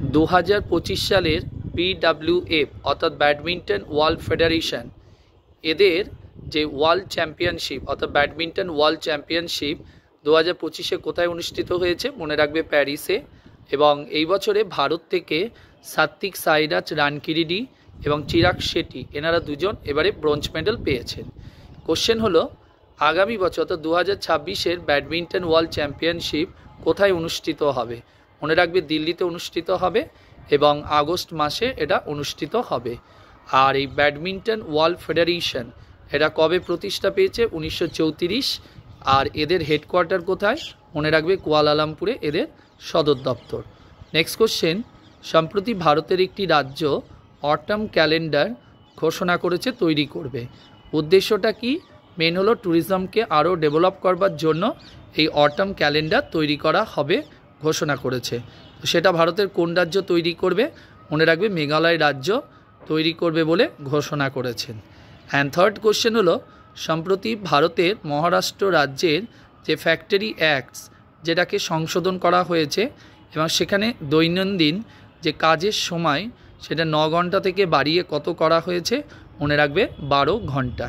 2025 সালের BWF অর্থাৎ badminton world federation এদের যে ওয়ার্ল্ড চ্যাম্পিয়নশিপ অর্থাৎ ব্যাডমিন্টন ওয়ার্ল্ড চ্যাম্পিয়নশিপ 2025-এ কোথায় অনুষ্ঠিত হয়েছে? মনে রাখবে, প্যারিসে। এবং এই বছরে ভারত থেকে সাত্বিক সাইরাজ রানকিরেড্ডি এবং চিরাগ শেট্টি এনারা দুজন এবারে ব্রোঞ্জ মেডেল পেয়েছেন। কোশ্চেন হলো, আগামী বছর অর্থাৎ 2026-এর ব্যাডমিন্টন ওয়ার্ল্ড চ্যাম্পিয়নশিপ কোথায় অনুষ্ঠিত হবে? মনে রাখবে, দিল্লিতে অনুষ্ঠিত হবে এবং আগস্ট মাসে এটা অনুষ্ঠিত হবে। আর এই ব্যাডমিন্টন ওয়ার্ল্ড ফেডারেশন এটা কবে প্রতিষ্ঠা পেয়েছে? 1934। আর এদের হেডকোয়ার্টার কোথায়? মনে রাখবে, কুয়ালালামপুরে এদের সদর দপ্তর। নেক্সট কোশ্চেন, সম্প্রতি ভারতের একটি রাজ্য অটাম ক্যালেন্ডার ঘোষণা করেছে তৈরি করবে। উদ্দেশ্যটা কি? মেন হলো ট্যুরিজমকে আরও ডেভেলপ করবার জন্য এই অটাম ক্যালেন্ডার তৈরি করা হবে ঘোষণা করেছে। তো সেটা ভারতের কোন রাজ্য তৈরি করবে? মনে রাখবে, মেঘালয় রাজ্য তৈরি করবে বলে ঘোষণা করেছেন। অ্যান্ড থার্ড কোশ্চেন হলো, সম্প্রতি ভারতের মহারাষ্ট্র রাজ্যের যে ফ্যাক্টরি অ্যাক্টস যেটাকে সংশোধন করা হয়েছে এবং সেখানে দৈনন্দিন যে কাজের সময় সেটা 9 ঘন্টা থেকে বাড়িয়ে কত করা হয়েছে? মনে রাখবে, 12 ঘন্টা।